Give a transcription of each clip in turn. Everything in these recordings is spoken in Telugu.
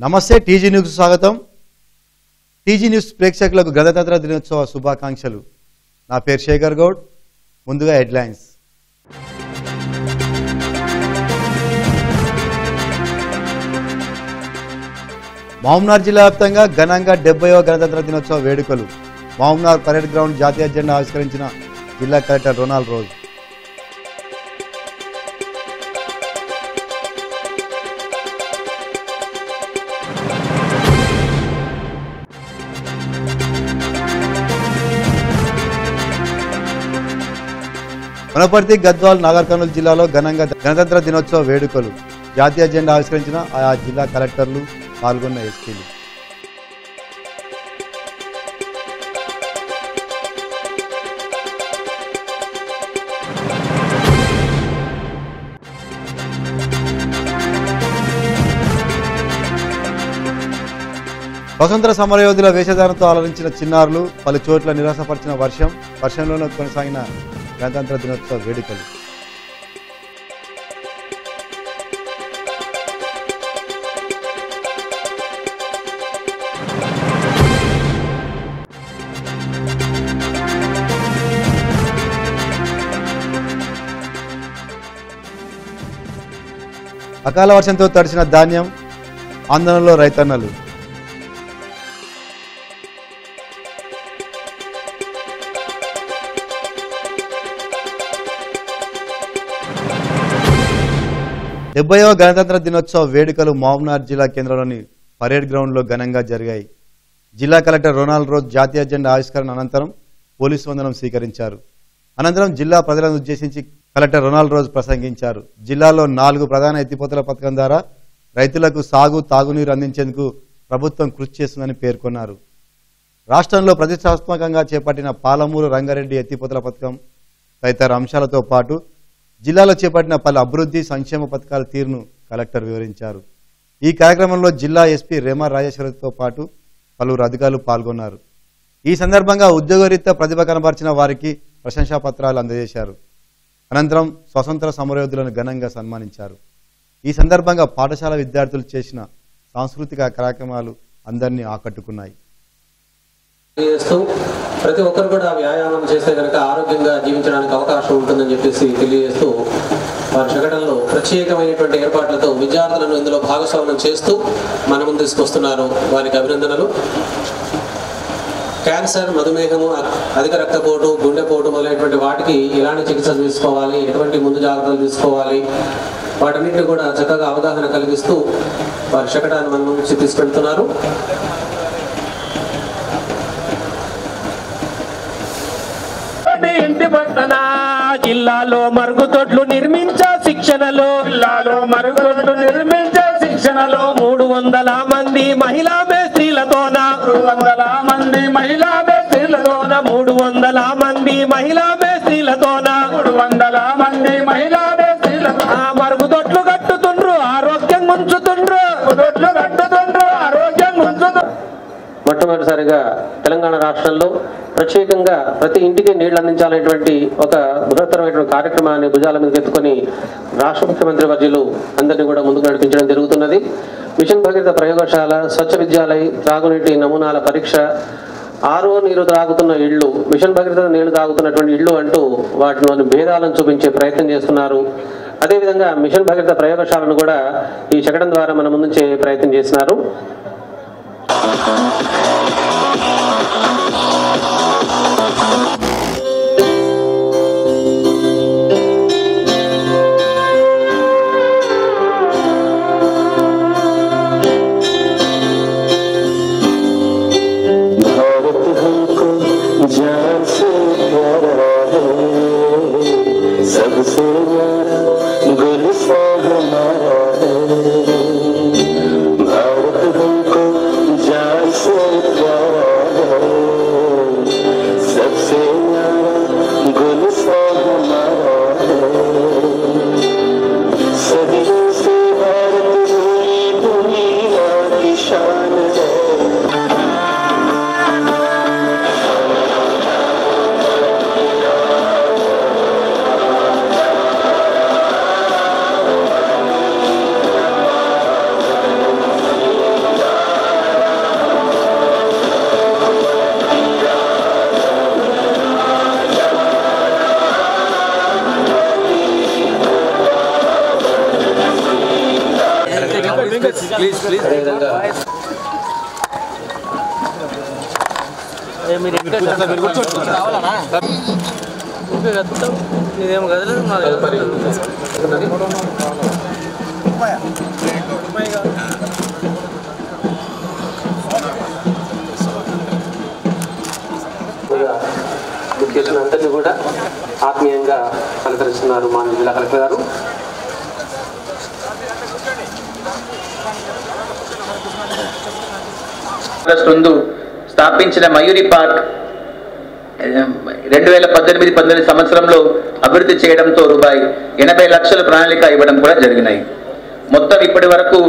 నమస్తే టీజీ న్యూస్ స్వాగతం. టీజీ న్యూస్ ప్రేక్షకులకు గణతంత్ర దినోత్సవ శుభాకాంక్షలు. నా పేరు శేఖర్ గౌడ్. ముందుగా హెడ్లైన్స్. మహబూబ్నగర్ జిల్లా వ్యాప్తంగా ఘనంగా 70వ గణతంత్ర దినోత్సవ వేడుకలు. మహబూబ్నగర్ పరేడ్ గ్రౌండ్ జాతీయ జెండా ఆవిష్కరించిన జిల్లా collector Ronald rose. Wanaparthy, Gadwal, Nagar Kurnool జిల్లాలో ఘనంగా గణతంత్ర దినోత్సవ వేడుకలు. జాతీయ జెండా ఆవిష్కరించిన ఆయా జిల్లా కలెక్టర్లు, పాల్గొన్న ఎస్పీలు. స్వతంత్ర సమరయోధుల వేషధారణతో అలరించిన చిన్నారులు, పలు చోట్ల నిరాశపరిచిన వర్షంలోనే కొనసాగిన గణతంత్ర దినోత్సవ వేడుకలు. అకాల వర్షంతో తడిసిన ధాన్యం, ఆందోళనలో రైతన్నలు. డెబ్బైవ గణతంత్ర దినోత్సవ వేడుకలు మహబూబ్నగర్ జిల్లా కేంద్రంలోని పరేడ్ గ్రౌండ్లో ఘనంగా జరిగాయి. జిల్లా కలెక్టర్ రొనాల్డ్ రోజ్ జాతీయ జెండా ఆవిష్కరణ అనంతరం పోలీసు వందనం స్వీకరించారు. అనంతరం జిల్లా ప్రజలను ఉద్దేశించి కలెక్టర్ రొనాల్డ్ రోజ్ ప్రసంగించారు. జిల్లాలో 4 ప్రధాన ఎత్తిపోతల పథకం ద్వారా రైతులకు సాగు, తాగునీరు అందించేందుకు ప్రభుత్వం కృషి చేస్తుందని పేర్కొన్నారు. రాష్ట్రంలో ప్రతిష్టాత్మకంగా చేపట్టిన పాలమూరు రంగారెడ్డి ఎత్తిపోతల పథకం తదితర అంశాలతో పాటు జిల్లాలో చేపట్టిన పలు అభివృద్ధి సంక్షేమ పథకాల తీరును కలెక్టర్ వివరించారు. ఈ కార్యక్రమంలో జిల్లా ఎస్పీ రేమా రాజేశ్వరితో పాటు పలువురు అధికారులు పాల్గొన్నారు. ఈ సందర్భంగా ఉద్యోగరీత్యా ప్రతిభ కనబర్చిన వారికి ప్రశంసా పత్రాలు అందజేశారు. అనంతరం స్వతంత్ర సమరయోధులను ఘనంగా సన్మానించారు. ఈ సందర్భంగా పాఠశాల విద్యార్థులు చేసిన సాంస్కృతిక కార్యక్రమాలు అందరినీ ఆకట్టుకున్నాయి. ప్రతి ఒక్కరు కూడా వ్యాయామం చేస్తే కనుక ఆరోగ్యంగా జీవించడానికి అవకాశం ఉంటుందని చెప్పేసి తెలియజేస్తూ వారి శకటంలో ప్రత్యేకమైనటువంటి ఏర్పాట్లతో విద్యార్థులను ఇందులో భాగస్వామ్యం చేస్తూ మన ముందు తీసుకొస్తున్నారు. వారికి అభినందనలు. క్యాన్సర్, మధుమేహము, అధిక రక్తపోటు, గుండెపోటు మొదలైనటువంటి వాటికి ఎలాంటి చికిత్సలు తీసుకోవాలి, ఎటువంటి ముందు జాగ్రత్తలు తీసుకోవాలి, వాటన్నింటినీ కూడా చక్కగా అవగాహన కలిగిస్తూ వారి శకటాన్ని మన ముందు తీసుకెళ్తున్నారు. ఇంటి పట్టణ జిల్లాలో మరుగుదొడ్లు నిర్మించే శిక్షణలో 300 మంది మహిళా మేస్త్రీలతోన 300 మంది మహిళా మేస్త్రీలతోన మరుగుదొడ్లు కట్టుతుండ్రు, ఆరోగ్యం ఉంచుతుండ్రు. మొట్టమొదటిసారిగా తెలంగాణ రాష్ట్రంలో ప్రత్యేకంగా ప్రతి ఇంటికి నీళ్లు అందించాలనేటువంటి ఒక బృహత్తరమైనటువంటి కార్యక్రమాన్ని భుజాల మీదకి ఎత్తుకొని రాష్ట్ర ముఖ్యమంత్రి వర్యులు అందరినీ కూడా ముందుకు నడిపించడం జరుగుతున్నది. మిషన్ భగీరథ ప్రయోగశాల, స్వచ్ఛ విద్యాలయ, త్రాగునీటి నమూనాల పరీక్ష, ఆరో నీరు త్రాగుతున్న ఇళ్లు, మిషన్ భగీరథ నీళ్లు తాగుతున్నటువంటి ఇళ్లు అంటూ వాటిలోని భేదాలను చూపించే ప్రయత్నం చేస్తున్నారు. అదేవిధంగా మిషన్ భగీరథ ప్రయోగశాలను కూడా ఈ శకటం ద్వారా మన ముందుంచే ప్రయత్నం చేస్తున్నారు. भारत हमको जान से प्यारा అదేవిధంగా తదుపరి అందరినీ కూడా ఆత్మీయంగా పలకరిస్తున్నారు మా జిల్లా కలెక్టర్ గారు. స్థాపించిన మయూరి పార్క్ 2018-19 సంవత్సరంలో అభివృద్ధి చేయడంతో రూపాయి 80 లక్షల ప్రణాళిక ఇవ్వడం కూడా జరిగినాయి. మొత్తం ఇప్పటి వరకు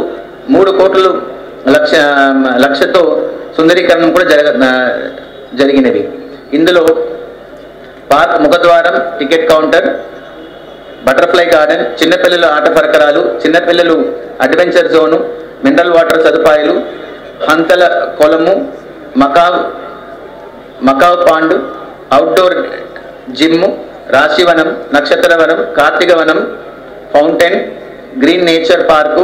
3 కోట్ల లక్షతో సుందరీకరణం కూడా జరిగినవి. ఇందులో పార్క్ ముఖద్వారం, టికెట్ కౌంటర్, బటర్ఫ్లై గార్డెన్, చిన్నపిల్లల ఆట పరికరాలు, చిన్నపిల్లలు అడ్వెంచర్ జోను, మినరల్ వాటర్ సదుపాయాలు, హంతల కొలము, మకావ్ పాండ్, అవుట్డోర్ జిమ్, రాశివనం, నక్షత్రవనం, కార్తీకవనం, fountain, green nature park,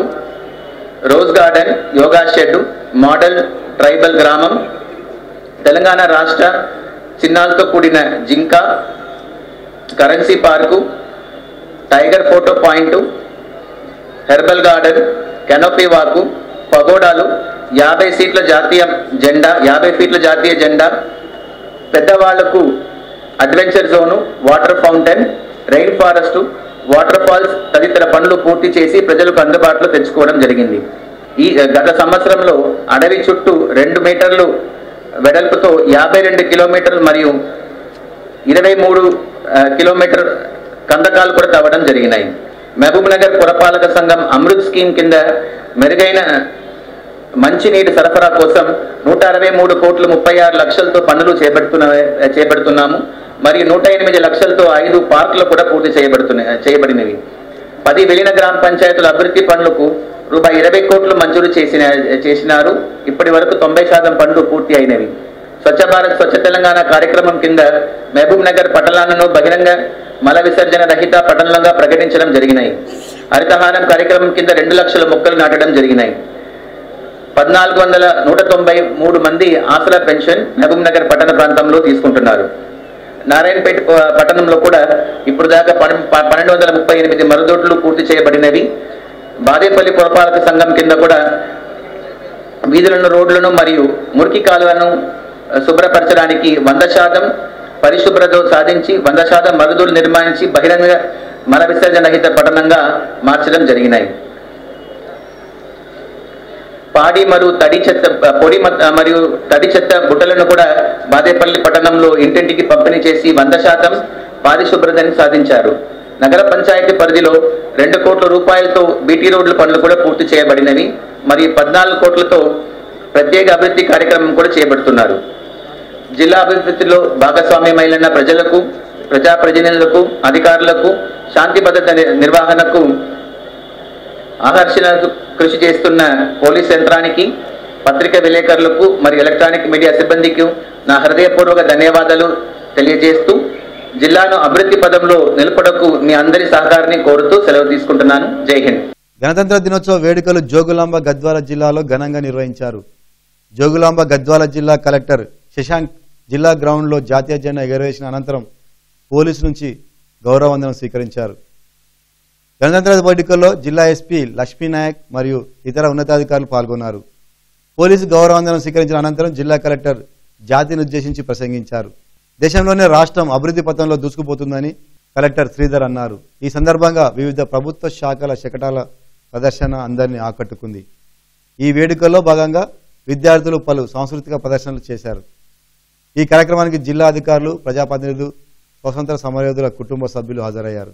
rose garden, yoga shed, model tribal గ్రామం, తెలంగాణ రాష్ట్ర చిహ్నాలతో కూడిన జింక, currency park, tiger photo point, herbal garden, canopy walk, పగోడాలు, 50 ఫీట్ల జాతీయ జెండా, పెద్దవాళ్లకు adventure zone, water fountain, rain forest, water falls తదితర పనులు పూర్తి చేసి ప్రజలకు అందుబాటులో తెచ్చుకోవడం జరిగింది. ఈ గత సంవత్సరంలో అడవి చుట్టూ 2 మీటర్లు వెడల్పుతో 52 కిలోమీటర్లు మరియు 23 కిలోమీటర్ కందకాలు కూడా తవ్వడం జరిగినాయి. మహబూబ్ నగర్ పురపాలక సంఘం అమృత్ స్కీమ్ కింద మెరుగైన మంచినీటి సరఫరా కోసం 163 కోట్ల 36 లక్షలతో పనులు చేపడుతున్నాము. మరియు 108 లక్షలతో 5 పార్కులు కూడా పూర్తి చేయబడినవి. 10 విలీన గ్రామ పంచాయతీల అభివృద్ధి పనులకు రూపాయి 20 కోట్లు మంజూరు చేసినారు. ఇప్పటి వరకు 90% పనులు పూర్తి అయినవి. స్వచ్ఛ భారత్ స్వచ్ఛ తెలంగాణ కార్యక్రమం కింద మహబూబ్ నగర్ పట్టణాలను బహిరంగ మల విసర్జన రహిత పట్టణంగా ప్రకటించడం జరిగినాయి. హరితహారం కార్యక్రమం కింద 2 లక్షల మొక్కలు నాటడం జరిగినాయి. 1493 మంది ఆసరా పెన్షన్ మహబూబ్ నగర్ పట్టణ ప్రాంతంలో తీసుకుంటున్నారు. నారాయణపేట పట్టణంలో కూడా ఇప్పుడు దాకా 1238 మరుగుదొడ్లు పూర్తి చేయబడినవి. బాదేపల్లి పురపాలక సంఘం కింద కూడా వీధులను, రోడ్లను మరియు మురికి కాలువలను శుభ్రపరచడానికి 100% పరిశుభ్రత సాధించి 100% మరుగుదొడ్లు నిర్మించి బహిరంగ మల విసర్జన రహిత పట్టణంగా మార్చడం జరిగినాయి. పాడి మరియు తడి చెత్త బుట్టలను కూడా బాదేపల్లి పట్టణంలో ఇంటింటికి పంపిణీ చేసి 100% పారిశుభ్రతని సాధించారు. నగర పంచాయతీ పరిధిలో 2 కోట్ల రూపాయలతో బీటీ రోడ్ల పనులు కూడా పూర్తి చేయబడినవి. మరియు 14 కోట్లతో ప్రత్యేక అభివృద్ధి కార్యక్రమం కూడా చేపడుతున్నారు. జిల్లా అభివృద్ధిలో భాగస్వామ్యమైన ప్రజలకు, ప్రజాప్రతినిధులకు, అధికారులకు, శాంతి భద్రత నిర్వహణకు ఆకర్షణకు కృషి చేస్తున్న పోలీస్ యంత్రానికి, పత్రికా విలేకరులకు మరియు ఎలక్ట్రానిక్ మీడియా సిబ్బందికి నా హృదయపూర్వక ధన్యవాదాలు తెలియజేస్తూ జిల్లాను అభివృద్ధి పదంలో నిలపడకు మీ అందరి సహకారాన్ని కోరుతూ సెలవు తీసుకుంటున్నాను. జై హింద్. గణతంత్ర దినోత్సవ వేడుకలు జోగులాంబ గద్వాల జిల్లాలో ఘనంగా నిర్వహించారు. జోగులాంబ గద్వాల జిల్లా కలెక్టర్ శశాంక్ జిల్లా గ్రౌండ్లో జాతీయ జెండా ఎగురవేసిన అనంతరం పోలీసు నుంచి గౌరవవందనం స్వీకరించారు. గణతంత్ర వేడుకల్లో జిల్లా ఎస్పీ లక్ష్మీనాయక్ మరియు ఇతర ఉన్నతాధికారులు పాల్గొన్నారు. పోలీసు గౌరవవందనం స్వీకరించిన అనంతరం జిల్లా కలెక్టర్ జాతిని ఉద్దేశించి ప్రసంగించారు. దేశంలోనే రాష్ట్రం అభివృద్ధి పథంలో దూసుకుపోతుందని కలెక్టర్ శ్రీధర్ అన్నారు. ఈ సందర్భంగా వివిధ ప్రభుత్వ శాఖల శకటాల ప్రదర్శన అందరినీ ఆకట్టుకుంది. ఈ వేడుకల్లో భాగంగా విద్యార్థులు పలు సాంస్కృతిక ప్రదర్శనలు చేశారు. ఈ కార్యక్రమానికి జిల్లా అధికారులు, ప్రజాప్రతినిధులు, స్వతంత్ర సమరయోధుల కుటుంబ సభ్యులు హాజరయ్యారు.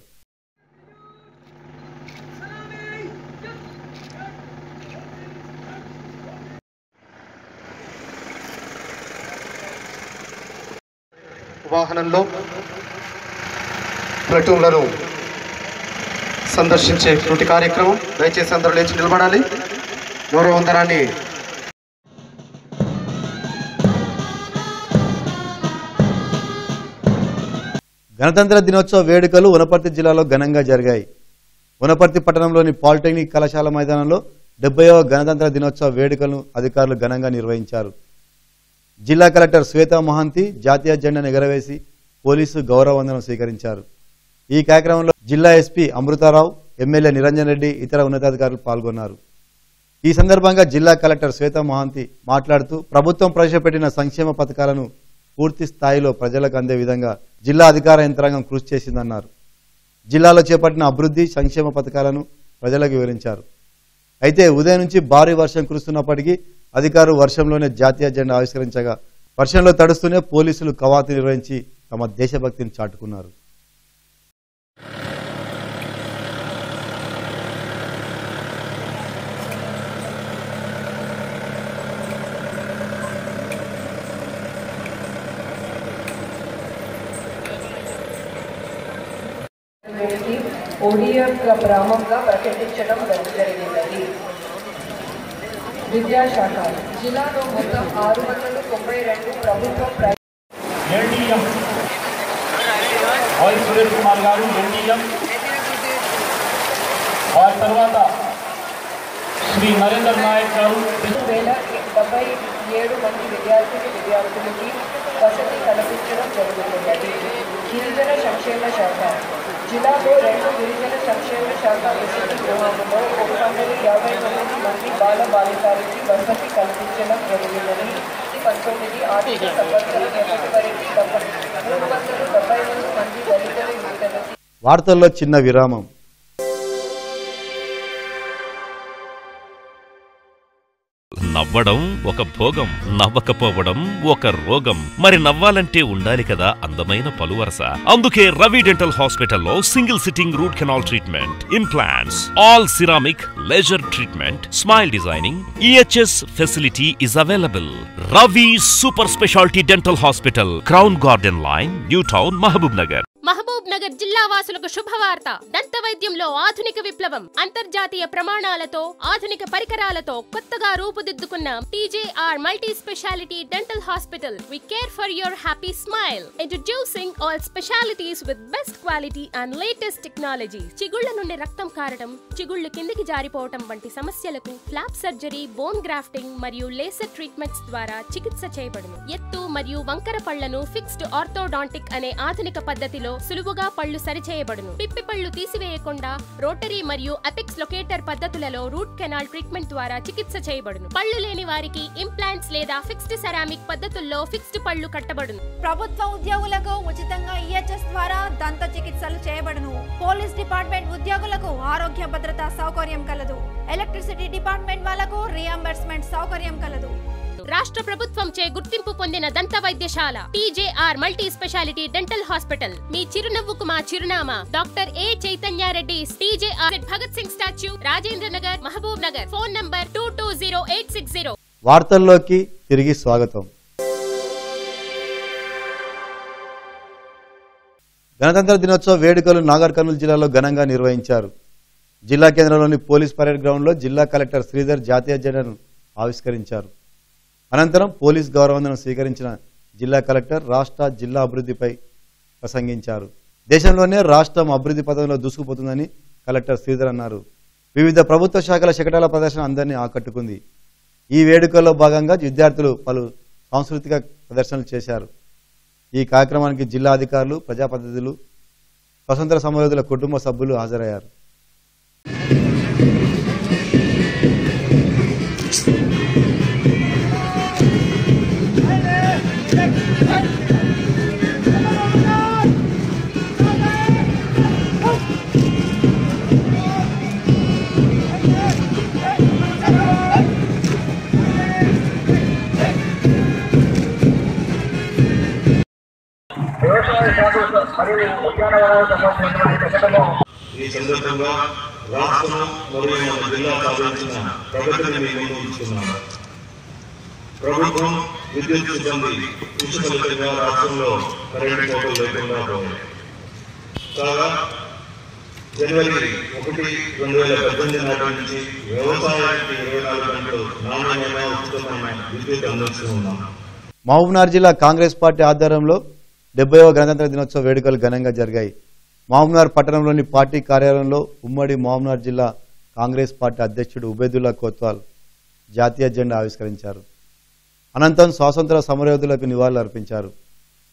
వాహనంలో ప్లటూన్లను సందర్శించేటువంటి కార్యక్రమం. దయచేసి అందరూ లేచి నిలబడాలి. గౌరవవందనాన్ని గణతంత్ర దినోత్సవ వేడుకలు వనపర్తి జిల్లాలో ఘనంగా జరిగాయి. వనపర్తి పట్టణంలోని పాలిటెక్నిక్ కళాశాల మైదానంలో 70వ గణతంత్ర దినోత్సవ వేడుకలను అధికారులు ఘనంగా నిర్వహించారు. జిల్లా కలెక్టర్ శ్వేతా మహాంతి జాతీయ జెండాను ఎగరవేసి పోలీసు గౌరవ వందనం స్వీకరించారు. ఈ కార్యక్రమంలో జిల్లా ఎస్పీ అమృతారావు, ఎమ్మెల్యే నిరంజన్ రెడ్డి, ఇతర ఉన్నతాధికారులు పాల్గొన్నారు. ఈ సందర్భంగా జిల్లా కలెక్టర్ శ్వేతా మహాంతి మాట్లాడుతూ ప్రభుత్వం ప్రవేశపెట్టిన సంక్షేమ పథకాలను పూర్తి స్థాయిలో ప్రజలకు అందే విధంగా జిల్లా అధికార యంత్రాంగం కృషి చేసిందన్నారు. జిల్లాలో చేపట్టిన అభివృద్ధి సంక్షేమ పథకాలను ప్రజలకు వివరించారు. అయితే ఉదయం నుంచి భారీ వర్షం కురుస్తున్నప్పటికీ అధికారులు వర్షంలోనే జాతీయ జెండా ఆవిష్కరించగా వర్షంలో తడుస్తూనే పోలీసులు కవాతు నిర్వహించి తమ దేశభక్తిని చాటుకున్నారు. ODF గ్రామంగా ప్రకటించడం జరిగినది. విద్యాశాఖ జిల్లాలో మొత్తం 692 ప్రభుత్వ సురేష్ కుమార్ గారు ఎన్డీఎం, వారి తర్వాత శ్రీ నరేంద్ర నాయక్ గారు 1077 మంది విద్యార్థులకి వసతి కల్పించడం జరుగుతున్నది. గిరిజన సంక్షేమ శాఖ జిల్లాలో 2 గిరిజన సంక్షేమ శాఖ వసతి గృహాలలో 159 మంది బాల బాలికలకి వసతి కల్పించడం జరిగినది. 19 ఆర్థిక సంవత్సరం ఎప్పటి వరకు 371 మంది దళితుల యువతలకి. వార్తల్లో చిన్న విరామం. నవ్వడం ఒక భోగం, నవ్వకపోవడం ఒక రోగం. మరి నవ్వాలంటే ఉండాలి కదా అందమైన పలువరస. అందుకే రవి డెంటల్ హాస్పిటల్లో single sitting root canal treatment, implants, all ceramic, laser treatment, smile designing, EHS facility is available. Ravi super speciality dental hospital, crown garden line, new town, Mahabub Nagar. Mahabub Nagar జిల్లా వాసులకు శుభవార్త. దంత వైద్యంలో ఆధునిక విప్లవం. అంతర్జాతీయ ప్రమాణాలతో ఆధునిక పరికరాలతో కొత్తగా రూపుదిద్దుకున్న TJR multi speciality dental hospital. We care for your happy smile. Introducing all specialities with best quality and latest technologies. చిగుళ్ల నుండి రక్తం కారడం, చిగుళ్లు కిందికి జారిపోవటం వంటి సమస్యలకు ఫ్లాప్ సర్జరీ, బోన్ గ్రాఫ్టింగ్ మరియు లేసర్ ట్రీట్మెంట్స్ ద్వారా చికిత్స చేయబడును. ఎత్తు మరియు వంకర పళ్లను ఫిక్స్డ్ ఆర్థోడాంటిక్ అనే ఆధునిక పద్ధతిలో సులువుగా పళ్ళు సరిచేయబడును. పిప్పి పళ్ళు తీసివేయకుండా రోటరీ మరియు అపెక్స్ లొకేటర్ పద్ధతులలో రూట్ కెనాల్ ట్రీట్మెంట్ ద్వారా చికిత్స చేయబడును. పళ్ళు లేని వారికి ఇంప్లాంట్స్ లేదా ఫిక్స్డ్ సెరామిక్ పద్ధతుల్లో ఫిక్స్డ్ పళ్ళు కట్టబడును. ప్రభుత్వ ఉద్యోగులకు ఉచితంగా EHS ద్వారా దంత చికిత్సలు చేయబడును. పోలీస్ డిపార్ట్మెంట్ ఉద్యోగులకు ఆరోగ్య భద్రతా సౌకర్యం కలదు. ఎలక్ట్రిసిటీ డిపార్ట్మెంట్ వాళ్లకు రియంబర్స్మెంట్ సౌకర్యం కలదు. రాష్ట్ర ప్రభుత్వంచే గుర్తింపు పొందిన దంత వైద్యశాల TJR multi speciality dental hospital. మీ చిరునవ్వుకు మా చిరునామా doctor A Chaitanya Reddy, TJR Bhagat Singh statue, Rajendra Nagar, Mahabub Nagar. Phone number 220860. వార్తల్లోకి తిరిగి స్వాగతం. గణతంత్ర దినోత్సవ వేడుకలు నాగర్ కర్నూలు జిల్లాలో ఘనంగా నిర్వహించారు. జిల్లా కేంద్రంలోని పోలీస్ పరేడ్ గ్రౌండ్లో జిల్లా కలెక్టర్ శ్రీధర్ జాతీయ జెండాను ఆవిష్కరించారు. అనంతరం పోలీస్ గౌరవందనం స్వీకరించిన జిల్లా కలెక్టర్ రాష్ట్ర జిల్లా అభివృద్ధిపై ప్రసంగించారు. దేశంలోనే రాష్ట్రం అభివృద్ధి పథంలో దూసుకుపోతుందని కలెక్టర్ శ్రీధర్ అన్నారు. వివిధ ప్రభుత్వ శాఖల శకటాల ప్రదర్శన అందరినీ ఆకట్టుకుంది. ఈ వేడుకల్లో భాగంగా విద్యార్థులు పలు సాంస్కృతిక ప్రదర్శనలు చేశారు. ఈ కార్యక్రమానికి జిల్లా అధికారులు, ప్రజాప్రతినిధులు, స్వతంత్ర సమరయోధుల కుటుంబ సభ్యులు హాజరయ్యారు. ఈ సందర్భంగా రాష్ట్రం మరియు మన జిల్లా సాధించిన ప్రగతిని మేము ఇస్తున్నాము. ప్రభుత్వం, విద్యుత్ సిబ్బంది కృషి ఫలితంగా రాష్ట్రంలో కరెంటు కోతలు లేకుండా పోయింది. కాగా జనవరి 1, 2018 నాటి నుంచి వ్యవసాయానికి 24 గంటలు నాణ్యమైన ఉచితమైన విద్యుత్ అందిస్తూ ఉన్నాం. మహబూబ్నగర్ జిల్లా కాంగ్రెస్ పార్టీ ఆధ్వర్యంలో 70వ గణతంత్ర దినోత్సవ వేడుకలు ఘనంగా జరిగాయి. మహబూబ్నగర్ పట్టణంలోని పార్టీ కార్యాలయంలో ఉమ్మడి మహబూబ్నగర్ జిల్లా కాంగ్రెస్ పార్టీ అధ్యక్షుడు ఉబేదుల్లా కోత్వాల్ జాతీయ జెండా ఆవిష్కరించారు. అనంతరం స్వాతంత్ర సమరయోధులకు నివాళులు అర్పించారు.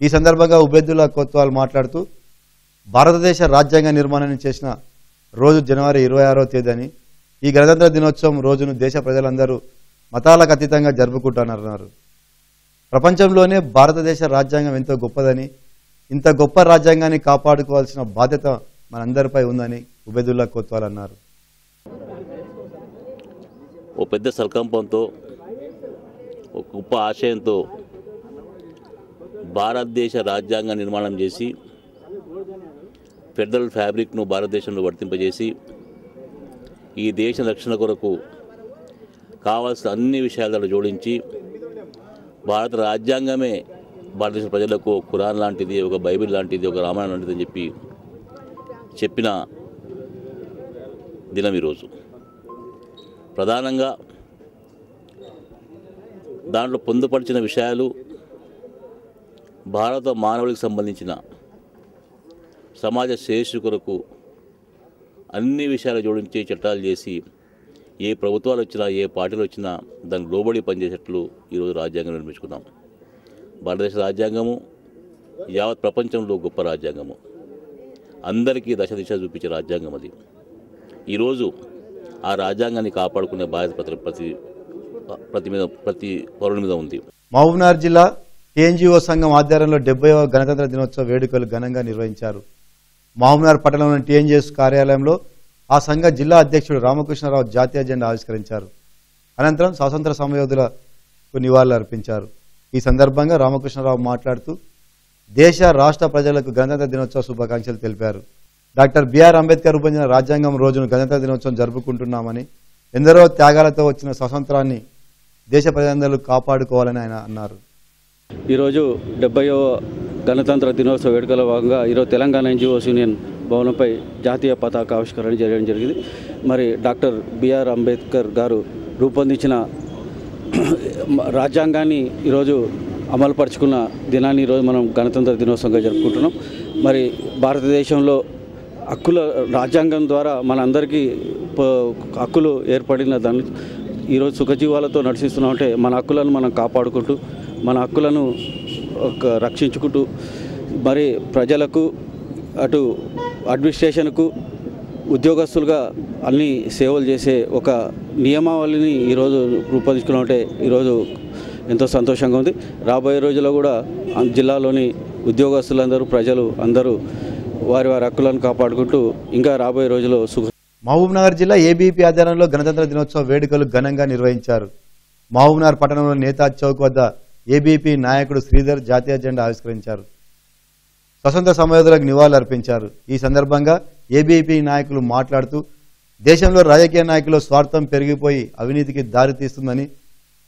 ఈ సందర్భంగా ఉబేదుల్లా కోత్వాల్ మాట్లాడుతూ భారతదేశ రాజ్యాంగ నిర్మాణాన్ని చేసిన రోజు జనవరి 26వ తేదీ అని, ఈ గణతంత్ర దినోత్సవం రోజును దేశ ప్రజలందరూ మతాలకు అతీతంగా జరుపుకుంటున్నారన్నారు. ప్రపంచంలోనే భారతదేశ రాజ్యాంగం ఎంతో గొప్పదని, ఇంత గొప్ప రాజ్యాంగాన్ని కాపాడుకోవాల్సిన బాధ్యత మనందరిపై ఉందని ఉబేదుల్లా కోత్వాల్ అన్నారు. ఓ పెద్ద సంకల్పంతో, ఒక గొప్ప ఆశయంతో భారతదేశ రాజ్యాంగ నిర్మాణం చేసి ఫెడరల్ ఫ్యాబ్రిక్ను భారతదేశంలో వర్తింపజేసి ఈ దేశ రక్షణ కొరకు కావాల్సిన అన్ని విషయాలను జోడించి భారత రాజ్యాంగమే భారతదేశ ప్రజలకు ఖురాన్ లాంటిది, ఒక బైబిల్ లాంటిది, ఒక రామాయణం లాంటిది అని చెప్పిన దినం ఈరోజు. ప్రధానంగా దాంట్లో పొందుపరిచిన విషయాలు భారత మానవులకు సంబంధించిన సమాజ శ్రేయస్సు కొరకు అన్ని విషయాలు జోడించి చట్టాలు చేసి ఏ ప్రభుత్వాలు వచ్చినా, ఏ పార్టీలు వచ్చినా దానికి లోబడి పనిచేసేట్లు ఈరోజు రాజ్యాంగం నిర్మించుకున్నాం. భారతదేశ రాజ్యాంగము యావత్ ప్రపంచంలో గొప్ప రాజ్యాంగము, అందరికీ దశ దిశ చూపించే రాజ్యాంగం అది. ఈరోజు ఆ రాజ్యాంగాన్ని కాపాడుకునే బాధ్యత ప్రతి పౌరుని మీద ఉంది. మహబూబ్నగర్ జిల్లా టీఎన్జీఓ సంఘం ఆధ్వర్యంలో 70వ గణతంత్ర దినోత్సవ వేడుకలు ఘనంగా నిర్వహించారు. మహబూబ్నగర్ పట్టణంలోని టీఎన్జీఎస్ కార్యాలయంలో ఆ సంఘ జిల్లా అధ్యక్షుడు రామకృష్ణరావు జాతీయ జెండా ఆవిష్కరించారు. అనంతరం స్వాతంత్ర సమరయోధులకు నివాళులు అర్పించారు. ఈ సందర్భంగా రామకృష్ణరావు మాట్లాడుతూ దేశ రాష్ట్ర ప్రజలకు గణతంత్ర దినోత్సవ శుభాకాంక్షలు తెలిపారు. డాక్టర్ బిఆర్ అంబేద్కర్ రూపొందించిన రాజ్యాంగం రోజును గణతంత్ర దినోత్సవం జరుపుకుంటున్నామని, ఎందరో త్యాగాలతో వచ్చిన స్వాతంత్రాన్ని దేశ ప్రజలందరూ కాపాడుకోవాలని ఆయన అన్నారు. ఈరోజు 70వ గణతంత్ర దినోత్సవ వేడుకల భాగంగా ఈరోజు తెలంగాణ ఎన్జిఓస్ యూనియన్ భవనంపై జాతీయ పతాక ఆవిష్కరణ చేయడం జరిగింది. మరి డాక్టర్ బిఆర్ అంబేద్కర్ గారు రూపొందించిన రాజ్యాంగాన్ని ఈరోజు అమలుపరుచుకున్న దినాన్ని ఈరోజు మనం గణతంత్ర దినోత్సవంగా జరుపుకుంటున్నాం. మరి భారతదేశంలో రాజ్యాంగం ద్వారా మనందరికీ హక్కులు ఏర్పడిన దాన్ని ఈరోజు సుఖజీవాలతో నడిపిస్తున్నామంటే మన హక్కులను మనం కాపాడుకుంటూ, మన హక్కులను రక్షించుకుంటూ, మరి ప్రజలకు, అటు అడ్మినిస్ట్రేషన్కు, ఉద్యోగస్తులుగా అన్ని సేవలు చేసే ఒక నియమావళిని ఈరోజు రూపొందించుకున్నామంటే ఈరోజు ఎంతో సంతోషంగా ఉంది. రాబోయే రోజుల్లో కూడా జిల్లాలోని ఉద్యోగస్తులందరూ, ప్రజలు అందరూ వారి హక్కులను కాపాడుకుంటూ ఇంకా రాబోయే రోజుల్లో మహబూబ్నగర్ జిల్లా ఏబీపీ ఆధ్వర్యంలో గణతంత్ర దినోత్సవ వేడుకలు ఘనంగా నిర్వహించారు. మహబూబ్నగర్ పట్టణంలోని నేతాజీ చౌక్ వద్ద ఏబీపీ నాయకుడు శ్రీధర్ జాతీయ జెండా ఆవిష్కరించారు. స్వతంత్ర సమరయోధులకు నివాళులు అర్పించారు. ఈ సందర్భంగా ఏబీపీ నాయకులు మాట్లాడుతూ దేశంలో రాజకీయ నాయకుల స్వార్థం పెరిగిపోయి అవినీతికి దారి తీస్తుందని,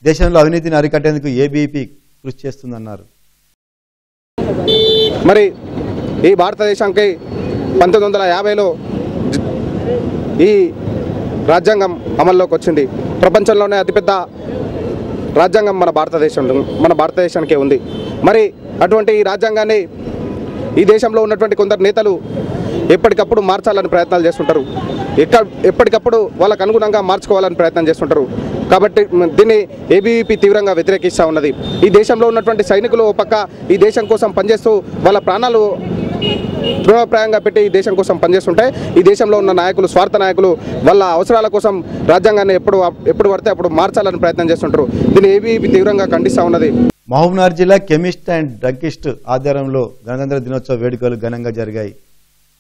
దేశంలో అవినీతిని అరికట్టేందుకు ఏబీపీ కృషి చేస్తుందన్నారు. మరి ఈ భారతదేశానికి 1950లో ఈ రాజ్యాంగం అమల్లోకి వచ్చింది. ప్రపంచంలోనే అతిపెద్ద రాజ్యాంగం మన భారతదేశానికే ఉంది. మరి అటువంటి ఈ రాజ్యాంగాన్ని ఈ దేశంలో ఉన్నటువంటి కొందరు నేతలు ఎప్పటికప్పుడు మార్చాలని ప్రయత్నాలు చేస్తుంటారు. ఎప్పటికప్పుడు వాళ్ళకు అనుగుణంగా మార్చుకోవాలని ప్రయత్నం చేస్తుంటారు. కాబట్టి దీన్ని ఏబీవీపీ తీవ్రంగా వ్యతిరేకిస్తూ ఉన్నది. ఈ దేశంలో ఉన్నటువంటి సైనికులు ఒక పక్క ఈ దేశం కోసం పనిచేస్తూ వాళ్ళ ప్రాణాలు తృణప్రాయంగా పెట్టి ఈ దేశం కోసం పనిచేస్తుంటే, ఈ దేశంలో ఉన్న నాయకులు, స్వార్థ నాయకులు వాళ్ళ అవసరాల కోసం రాజ్యాంగాన్ని ఎప్పుడు పడితే అప్పుడు మార్చాలని ప్రయత్నం చేస్తుంటారు. దీన్ని ఏబీవీపీ తీవ్రంగా ఖండిస్తూ ఉన్నది. మహబూబ్నగర్ జిల్లా కెమిస్ట్ అండ్ డ్రగ్గిస్ట్ ఆధ్వర్యంలో గణతంత్ర దినోత్సవ వేడుకలు ఘనంగా జరిగాయి.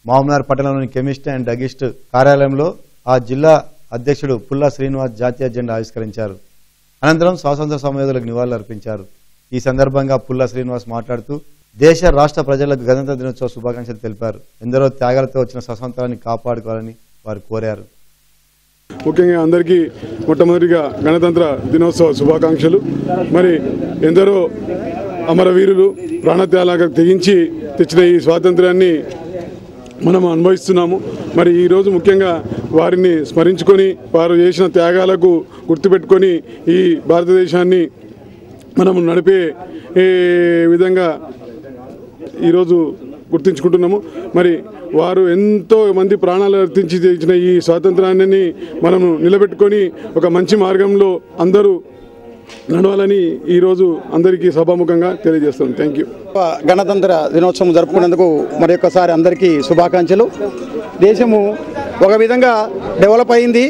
మహబూబ్నగర్ పట్టణంలోని కెమిస్ట్ అండ్ డ్రగ్గిస్ట్ కార్యాలయంలో ఆ జిల్లా అధ్యక్షుడు పుల్లా శ్రీనివాస్ జాతీయ జెండా ఆవిష్కరించారు. అనంతరం స్వాతంత్ర సమరయోధులకు నివాళులు అర్పించారు. ఈ సందర్భంగా పుల్లా శ్రీనివాస్ మాట్లాడుతూ దేశ రాష్ట్ర ప్రజలకు గణతంత్ర దినోత్సవ శుభాకాంక్షలు తెలిపారు. ఎందరో త్యాగాలతో వచ్చిన స్వాతంత్రాన్ని కాపాడుకోవాలని వారు కోరారు. ముఖ్యంగా అందరికీ మొట్టమొదటిగా గణతంత్ర దినోత్సవ శుభాకాంక్షలు. మరి ఎందరో అమరవీరులు ప్రాణత్యాగాలకు తెగించి తెచ్చిన ఈ స్వాతంత్రాన్ని మనం అనుభవిస్తున్నాము. మరి ఈరోజు ముఖ్యంగా వారిని స్మరించుకొని, వారు చేసిన త్యాగాలకు గుర్తుపెట్టుకొని ఈ భారతదేశాన్ని మనం నడిపే విధంగా ఈరోజు గుర్తించుకుంటున్నాము. మరి వారు ఎంతో మంది ప్రాణాలు అర్పించి తెచ్చిన ఈ స్వాతంత్రాన్ని మనము నిలబెట్టుకొని ఒక మంచి మార్గంలో అందరూ నడవాలని ఈరోజు అందరికీ సభాముఖంగా తెలియజేస్తాను. Thank you. గణతంత్ర దినోత్సవం జరుపుకున్నందుకు మరొకసారి అందరికీ శుభాకాంక్షలు. దేశము ఒక విధంగా డెవలప్ అయింది,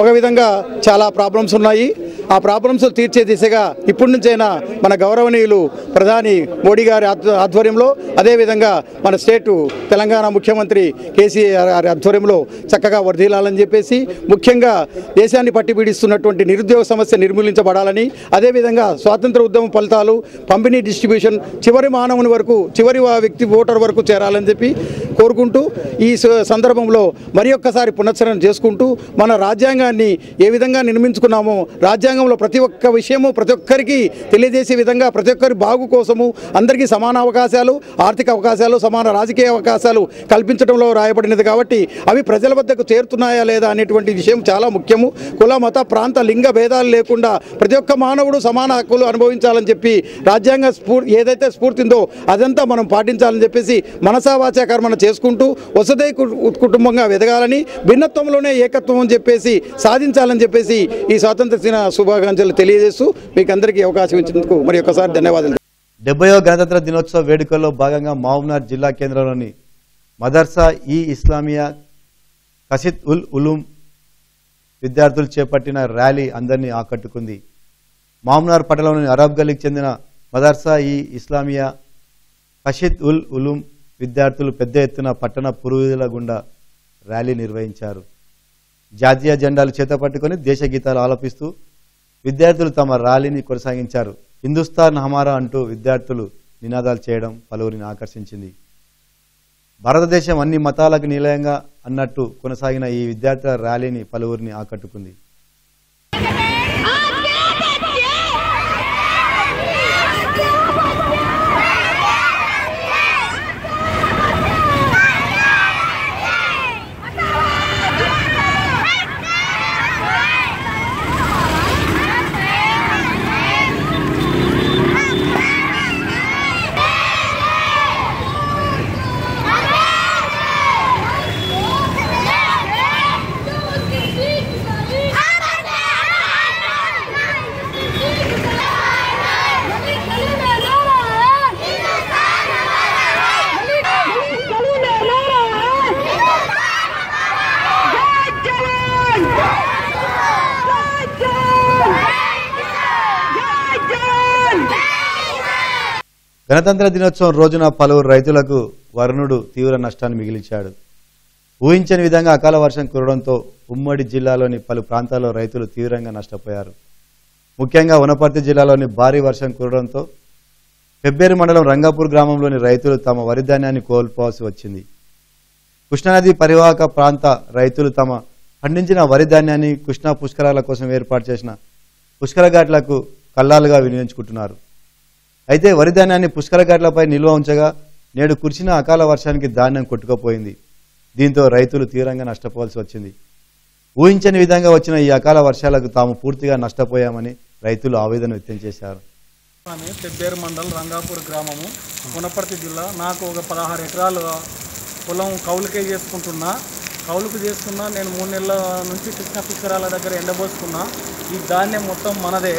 ఒక విధంగా చాలా ప్రాబ్లమ్స్ ఉన్నాయి. ఆ ప్రాబ్లమ్స్ తీర్చే దిశగా ఇప్పటి నుంచైనా మన గౌరవనీయులు ప్రధాని మోడీ గారి ఆధ్వర్యంలో, అదేవిధంగా మన స్టేటు తెలంగాణ ముఖ్యమంత్రి కేసీఆర్ గారి ఆధ్వర్యంలో చక్కగా వర్ధిల్లాలని చెప్పేసి, ముఖ్యంగా దేశాన్ని పట్టిపీడిస్తున్నటువంటి నిరుద్యోగ సమస్య నిర్మూలించబడాలని, అదేవిధంగా స్వాతంత్ర ఉద్యమ ఫలితాలు పంపిణీ డిస్ట్రిబ్యూషన్ చివరి మానవుని వరకు, చివరి వ్యక్తి ఓటర్ వరకు చేరాలని చెప్పి కోరుకుంటూ, ఈ సందర్భంలో మరి ఒక్కసారి పునశ్చరణ చేసుకుంటూ మన రాజ్యాంగాన్ని ఏ విధంగా నిర్మించుకున్నామో, రాజ్యాంగంలో ప్రతి ఒక్క విషయము ప్రతి ఒక్కరికి తెలియజేసే విధంగా, ప్రతి ఒక్కరి బాగు కోసము అందరికీ సమాన అవకాశాలు, ఆర్థిక అవకాశాలు, సమాన రాజకీయ అవకాశాలు కల్పించడంలో రాయబడినది కాబట్టి అవి ప్రజల వద్దకు చేరుతున్నాయా లేదా అనేటువంటి విషయం చాలా ముఖ్యము. కుల మత ప్రాంత లింగ భేదాలు లేకుండా ప్రతి ఒక్క మానవుడు సమాన హక్కులు అనుభవించాలని చెప్పి రాజ్యాంగ ఏదైతే స్ఫూర్తిందో అదంతా మనం పాటించాలని చెప్పేసి మనసా వాచా కర్మన చేసుకుంటూ వసుదైక కుటుంబంగా ఎదగాలని, భిన్నత్వంలోనే ఏకత్వం అని చెప్పేసి సాధించాలని చెప్పేసి ఈ స్వాతంత్ర దిన శుభాకాంక్షలు తెలియజేస్తూ మీకు అందరికీ అవకాశం ఇచ్చినందుకు మరి ఒకసారి ధన్యవాదాలు. 70వ గణతంత్ర దినోత్సవ వేడుకల్లో భాగంగా మహబూబ్నగర్ జిల్లా కేంద్రంలోని మదర్సా ఇస్లామియా కసిత్ ఉల్ ఉలూమ్ విద్యార్థులు చేపట్టిన ర్యాలీ అందరినీ ఆకట్టుకుంది. మహబూబ్నగర్ పట్టణంలోని అరబ్ గలీకి చెందిన మదర్సా ఇస్లామియా కసిత్ ఉల్ ఉలూమ్ విద్యార్థులు పెద్ద ఎత్తున పట్టణ పురువీధుల గుండా ర్యాలీ నిర్వహించారు. జాతీయ జెండాలు చేతపట్టుకుని దేశ గీతాలు ఆలపిస్తూ విద్యార్థులు తమ ర్యాలీని కొనసాగించారు. హిందుస్థాన్ హమారా అంటూ విద్యార్థులు నినాదాలు చేయడం పలువురిని ఆకర్షించింది. భారతదేశం అన్ని మతాలకు నిలయంగా అన్నట్టు కొనసాగిన ఈ విద్యార్థుల ర్యాలీని పలువురిని ఆకట్టుకుంది. గణతంత్ర దినోత్సవం రోజున పలువురు రైతులకు వరుణుడు తీవ్ర నష్టాన్ని మిగిల్చాడు. ఊహించని విధంగా అకాల వర్షం కురవడంతో ఉమ్మడి జిల్లాలోని పలు ప్రాంతాల్లో రైతులు తీవ్రంగా నష్టపోయారు. ముఖ్యంగా వనపర్తి జిల్లాలోని భారీ వర్షం కురవడంతో పెబ్బేరు మండలం రంగాపూర్ గ్రామంలోని రైతులు తమ వరి ధాన్యాన్ని కోల్పోవాల్సి వచ్చింది. కృష్ణానది పరివాహక ప్రాంత రైతులు తమ పండించిన వరి ధాన్యాన్ని కృష్ణా పుష్కరాల కోసం ఏర్పాటు చేసిన పుష్కరఘాట్లకు కల్లాలుగా వినియోగించుకుంటున్నారు. అయితే వరి ధాన్యాన్ని పుష్కరఘాట్లపై నిల్వ ఉంచగా నేడు కురిసిన అకాల వర్షానికి ధాన్యం కొట్టుకుపోయింది. దీంతో రైతులు తీవ్రంగా నష్టపోవాల్సి వచ్చింది. ఊహించని విధంగా వచ్చిన ఈ అకాల వర్షాలకు తాము పూర్తిగా నష్టపోయామని రైతులు ఆవేదన వ్యక్తం చేశారు. పెబ్బేరు మండలం రంగాపూర్ గ్రామము, వనపర్తి జిల్లా. నాకు ఒక 16 ఎకరాలు పొలం కౌలుకే చేసుకుంటున్నా. కౌలుకు చేసుకున్నా నేను 3 నెలల నుంచి కృష్ణా పుష్కరాల దగ్గర ఎండబోసుకున్నా. ఈ ధాన్యం మొత్తం మనదే.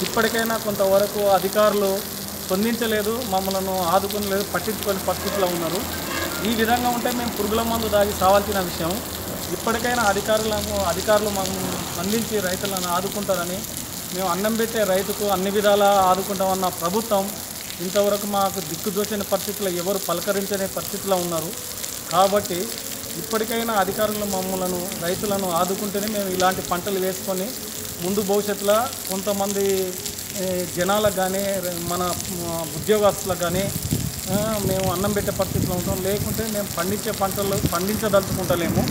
ఇప్పటికైనా కొంతవరకు అధికారులు స్పందించలేదు, మమ్మల్ని ఆదుకోలేదు, పట్టించుకొని పరిస్థితిలో ఉన్నారు. ఈ విధంగా ఉంటే మేము పురుగుల మందు దాగి సావాల్సిన విషయం. ఇప్పటికైనా అధికారులు మాకు స్పందించి రైతులను ఆదుకుంటారని, మేము అన్నం పెట్టే రైతుకు అన్ని విధాలా ఆదుకుంటామన్న ప్రభుత్వం ఇంతవరకు మాకు దిక్కుదోచని పరిస్థితుల్లో ఎవరు పలకరించని పరిస్థితిలో ఉన్నారు. కాబట్టి ఇప్పటికైనా అధికారులు మమ్మలను రైతులను ఆదుకుంటేనే మేము ఇలాంటి పంటలు వేసుకొని ముందు భవిష్యత్తులో కొంతమంది జనాలకు కానీ మన ఉద్యోగస్తులకు కానీ మేము అన్నం పెట్టే పరిస్థితిలో ఉంటాం. లేకుంటే మేము పండించే పంటలు పండించదలుచుకుంటలేము.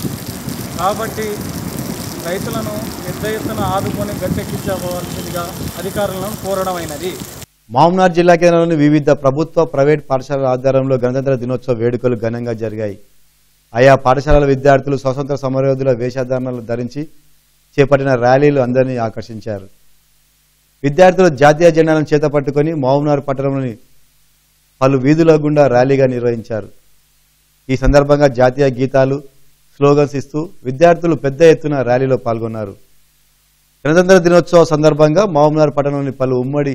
కాబట్టి రైతులను పెద్ద ఎత్తున ఆదుకొని గట్టెక్కించవలసిందిగా అధికారులను కోరడం అయినది. మహబూబ్నగర్ జిల్లా కేంద్రంలోని వివిధ ప్రభుత్వ ప్రైవేట్ పాఠశాలల ఆధ్వర్యంలో గణతంత్ర దినోత్సవ వేడుకలు ఘనంగా జరిగాయి. ఆయా పాఠశాలల విద్యార్థులు స్వతంత్ర సమరయోధుల వేషధారణలు ధరించి చేపట్టిన ర్యాలీలు అందరినీ ఆకర్షించారు. విద్యార్థులు జాతీయ జెండాలను చేతపట్టుకుని మహబూబ్నగర్ పట్టణంలోని పలు వీధుల గుండా ర్యాలీగా నిర్వహించారు. ఈ సందర్భంగా జాతీయ గీతాలు స్లోగన్స్ ఇస్తూ విద్యార్థులు పెద్ద ఎత్తున ర్యాలీలో పాల్గొన్నారు. గణతంత్ర దినోత్సవ సందర్భంగా మహబూబ్నగర్ పట్టణంలోని పలు ఉమ్మడి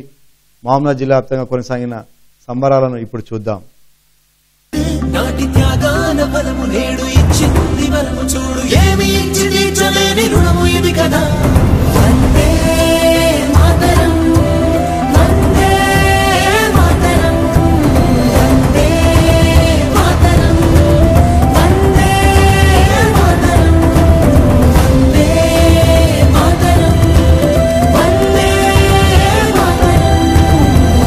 మహబూబ్నగర్ జిల్లా వ్యాప్తంగా కొనసాగిన సంబరాలను ఇప్పుడు చూద్దాం. నాటి త్యాగాల బలము నేడు ఇచ్చింది బలము చూడు, ఏమి ఇచ్చి తీర్చలేని రుణము ఇది కదా. వందే మాతరం, వందే మాతరం, వందే మాతరం, వందే మాతరం, వందే మాతరం, వందే మాతరం,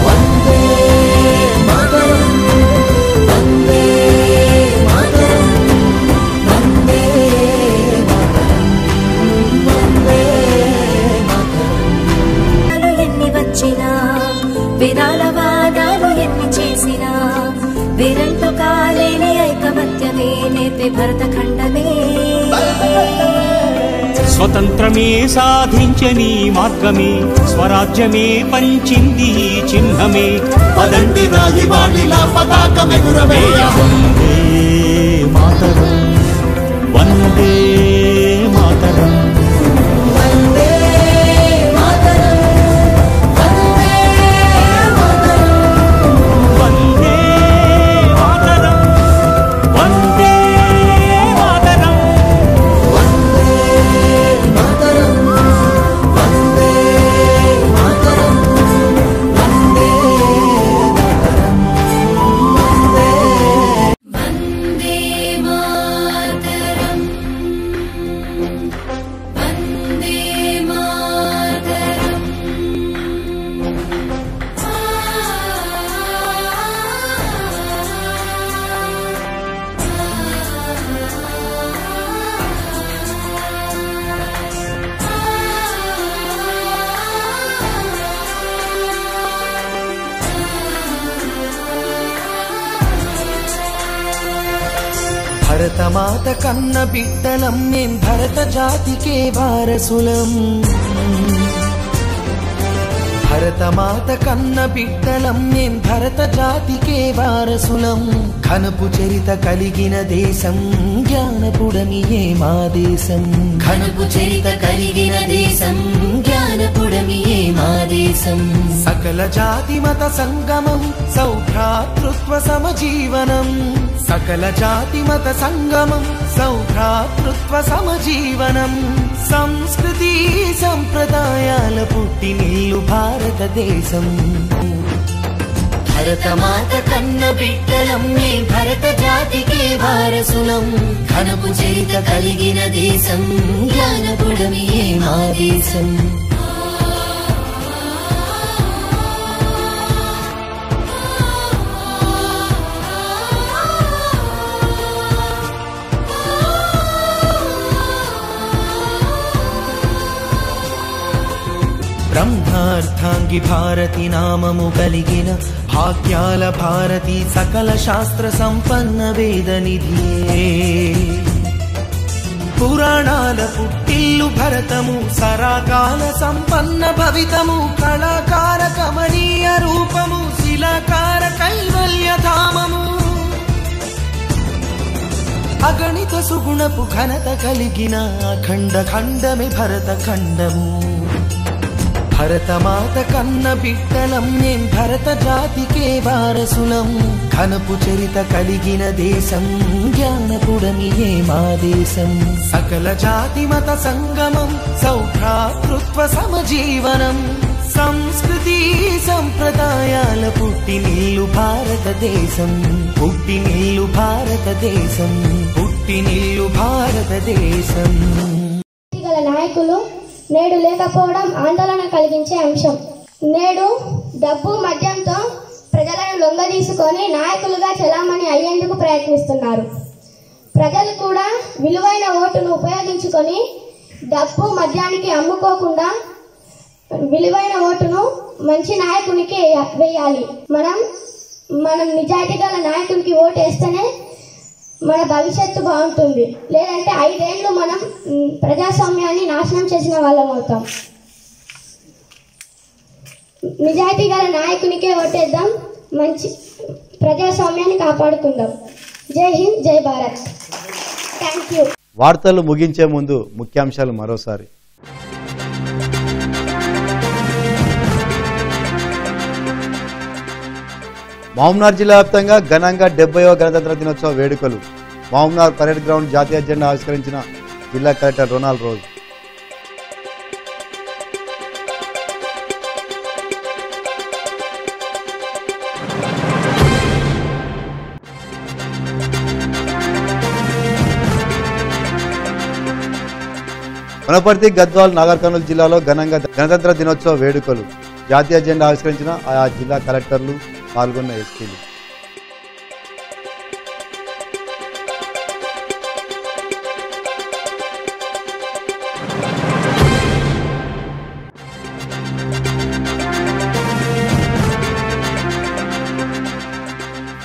వందే మాతరం. విరాల వాదాలు ఎన్ని చేసినా విరంతు కాలేని ఐకమత్యమే నేర్పే భరతఖండమే. స్వతంత్రమే సాధించని మార్గమే స్వరాజ్యమే పంచింది చిహ్నమే. పదండి రాగివాడిలా పతాకమెగురవేయ. వందే మాతరం, వందే మాతరం, వందే మాతరం, వందే మాతరం, వందే మాతరం, వందే మాతరం, వందే మాతరం, వందే మాతరం, వందే మాతరం, వందే మాతరం. భరతమాత కన్న బిడ్డలం మేం భరత జాతికే వారసులం. భరతమాత కన్న బిడ్డలం మేం భరత జాతికే వారసులం. ఘనపు చరిత కలిగిన దేశం జ్ఞానపుడమియే మా దేశం. ఘనపు చరిత కలిగిన దేశం జ్ఞానపుడమియే మా దేశం. సకల జాతి మత సంగమం సౌభ్రాతృత్వ సమజీవనం. సకల జాతి మత సంగమం సౌభ్రాతృత్వ సమజీవనం. సంస్కృతి సంప్రదాయాల పుట్టినిల్లు భారతదేశం. భరతమాత కన్న బిడ్డలం మే భరత జాతికే వారసులం. ఘనపు చరిత కలిగిన దేశం జ్ఞానపుడమియే మా దేశం. బ్రహ్మార్థాంగి భారతి నామము కలిగిన భాగ్యాల భారతి సకల శాస్త్ర సంపన్న వేద నిధియే. పురాణాల పుట్టిల్లు భరతము సరాకాల సంపన్న భవితము. కళాకార కమనీయ రూపము శిలాకార కైవల్యధామము. అగణిత సుగుణపు ఘనత కలిగిన అఖండ ఖండమే భరత ఖండము. భరతమాత కన్న బిడ్డలం మేం భరత జాతికే వారసులం. ఘనపు చరిత కలిగిన దేశం జ్ఞానపుడమియే మా దేశం. సకల జాతి మత సంగమం సౌభ్రాతృత్వ సమజీవనం. సంస్కృతి సంప్రదాయాల పుట్టినిల్లు భారతదేశం. పుట్టినిల్లు భారతదేశం. పుట్టినిల్లు భారతదేశం. నాయకులు నేడు లేకపోవడం ఆందోళన కలిగించే అంశం. నేడు డబ్బు మద్యంతో ప్రజలను లొంగదీసుకొని నాయకులుగా చెలామణి అయ్యేందుకు ప్రయత్నిస్తున్నారు. ప్రజలు కూడా విలువైన ఓటును ఉపయోగించుకొని డబ్బు మద్యానికి అమ్ముకోకుండా విలువైన ఓటును మంచి నాయకునికి వేయాలి. మనం నిజాయితీ గల నాయకునికి ఓటు వేస్తేనే మన భవిష్యత్తు బాగుంటుంది. లేదంటే 5 ఏళ్ళు మనం ప్రజాస్వామ్యాన్ని నాశనం చేసిన వాళ్ళం అవుతాం. నిజాయితీ గల నాయకునికే ఓటేద్దాం, మంచి ప్రజాస్వామ్యాన్ని కాపాడుకుందాం. జై హింద్, జై భారత్. Thank you. వార్తలు ముగించే ముందు ముఖ్యాంశాలు మరోసారి. మహబూబ్నగర్ జిల్లా వ్యాప్తంగా ఘనంగా 70వ గణతంత్ర దినోత్సవ వేడుకలు. మహబూబ్నగర్ పరేడ్ గ్రౌండ్ జాతీయ జెండా ఆవిష్కరించిన జిల్లా collector Ronald rose. Wanaparthy, Gadwal, Nagar Kurnool జిల్లాలో ఘనంగా గణతంత్ర దినోత్సవ వేడుకలు. జాతీయ జెండా ఆవిష్కరించిన ఆయా జిల్లా కలెక్టర్లు, పాల్గొన్న ఎస్పీలు.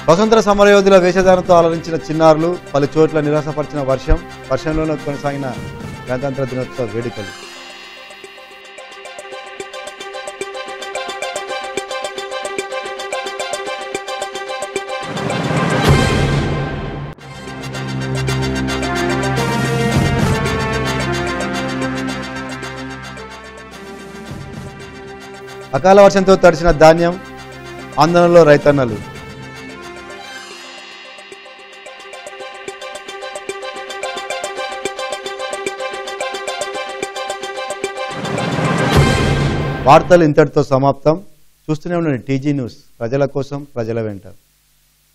స్వతంత్ర సమరయోధుల వేషధారణతో అలరించిన చిన్నారులు, పలు చోట్ల నిరాశపరిచిన వర్షంలోనే కొనసాగిన గణతంత్ర దినోత్సవ వేడుకలు. అకాల వర్షంతో తడిసిన ధాన్యం, ఆందోళనలో రైతన్నలు. వార్తలు ఇంతటితో సమాప్తం. చూస్తూనే ఉండండి టీజీ న్యూస్, ప్రజల కోసం, ప్రజల వెంట.